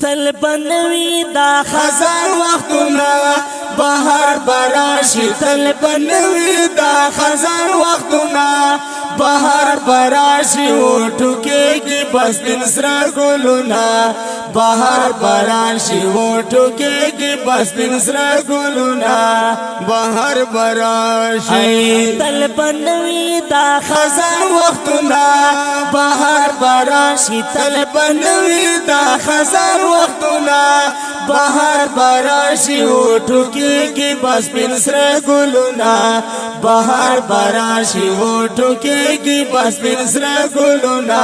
تل بنوي دا خزان وختنا بهار براشي تل بنوي دا خزان وختنا بهار براشي وټوکېږي بس دن سره ګلونه بهار براشي وټوکېږي بس دن سره ګلونه بهار براشي تل بنوي دا خزان وختنا بهار براشي تل بنوي دا خزان وختنا بهار براشي وټوکېږي بس دن سره ګلونه بهار براشي وټوکېږي بس دن سره ګلونه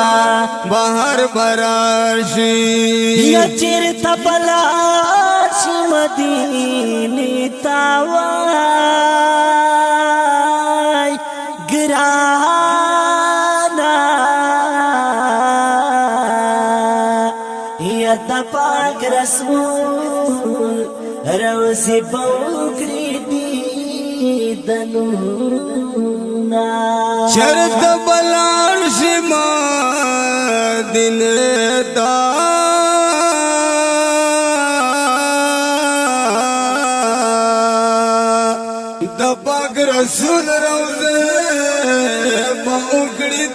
بهار براشي یا چیرته بلاشي مدینې ته وای ګرانا یا د پاک رسول روزي بوکری دنونا شرط بلار شما دن دا د پاک رسول روزه بوکری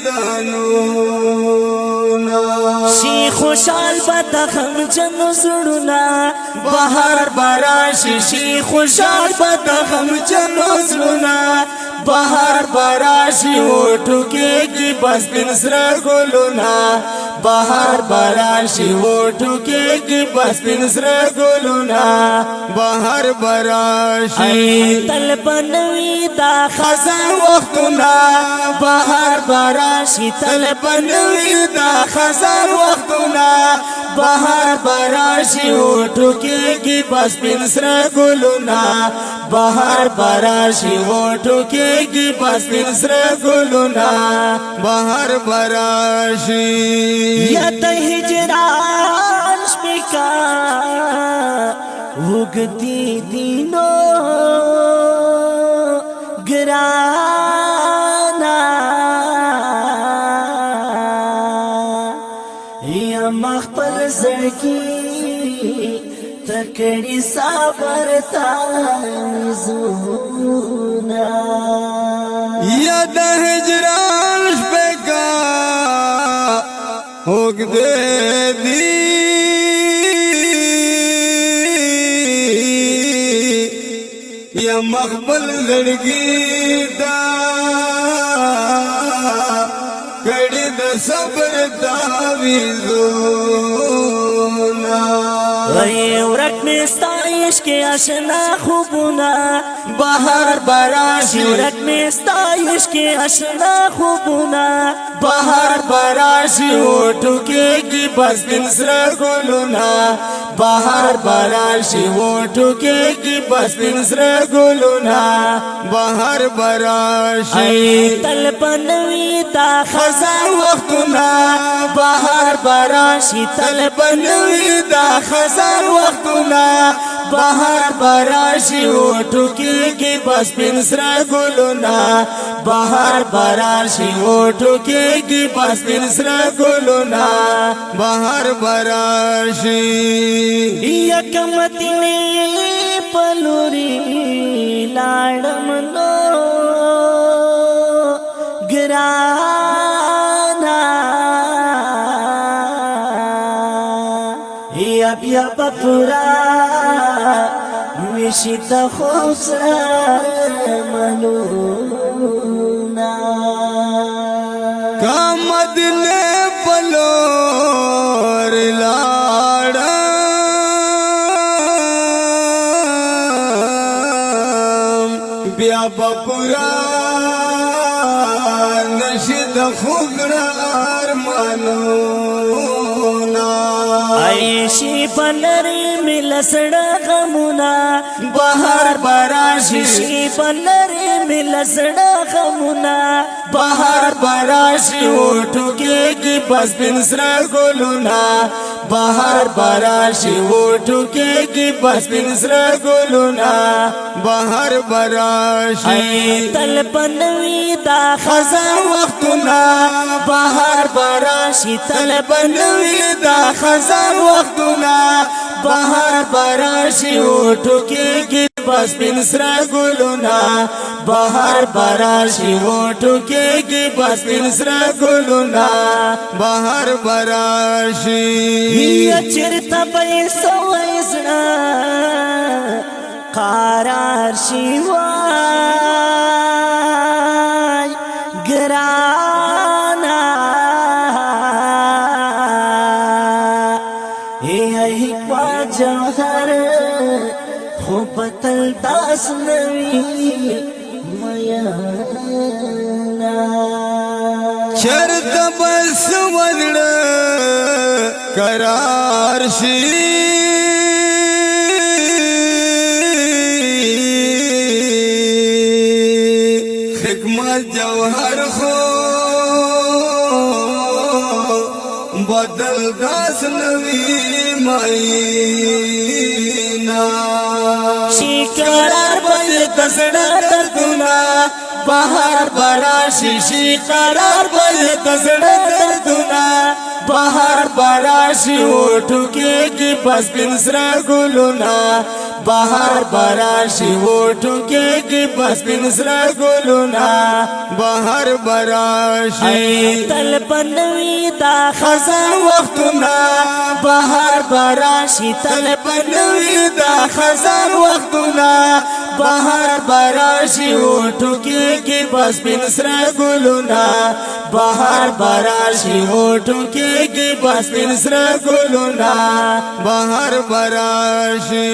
دنونا شي خوشال بدخم جنو زړونا بهار براشي شي خوشال بدخم جنو زړونا بهار براشي وټوکېږي بس دن سره ګلونه بهار براشي وټوکېږي بس دن سره ګلونه بهار براشي تل بنوي دا خزان وختونه بهار براشي تل بنوي دا خزان وختونه بهار براشي وټوکېږي بس دن سره ګلونه بهار براشي وټوکېږي بس دن سره ګلونه بهار براشي یا ته هجران شپکا وګتی دینو ګرانا یا مخبل زړکی تکړی صبر تازونا یا د هجران شپکا ہوگ دے دی یا مقبل لڑکی دا کڑی دا صبر داویزونا وی ورک میں ستائش کے اشنا خوبونا بہار براشی ورک میں ستائش کے اشنا خوبونا بہار براشی وټوکېږي بس دن سره ګلونه بهار براشي وټوکېږي بس دن سره ګلونه بهار براشي تل بنوي دا خزان وختونه بهار براشي تل بنوي دا خزان وختونه بهار براشي وټوکېږي بس دن سره ګلونه بهار براشي وټوکېږي بس دن سره ګلونه بهار براشي یکم دینې پلوري لاړم نو ګرانا یا بیا پورا وشي ته خوشاله منونا کامد نے پلور لاڑا بیا بپورا نشد خوگڑا ارمانونا عیشی بنری ملسڑا غمونا بہار براشی شی بنری ملسڑا غمونا بہار براشی وټوکېږي بس دن سره ګلونه بهار براشي وټوکېږي بس پنسره ګلونه بهار براشي تل بنوي دا خزان وختونه بهار براشي تل بنوي دا خزان وختونه بهار براشي وټوکېږي بس پنسره ګلونه بهار براشي وټوکېږي بس پنسره ګلونه بهار براشي یا چرته به سوی زړه قرار شي وای ګرانا ای په جوهر خو پتل داس نوي میانا چرته بس ولړه قرار شي حکمت جوهر خو بدل داس نوي مینا شي قرار بل دسړه دردونه بهار براشي شي قرار بل دسړه دردونه بهار براشي وټوکېږي بس پنسره ګلونه بهار براشي وټوکېږي بس پنسره ګلونه بهار براشي تل بنوي دا خزان وختونه بهار براشي تل بنوي دا خزان وختونه بهار براشي وټوکېږي بس پنسره ګلونه بهار براشي وټوکېږي بس پنسره ګلونه بهار براشي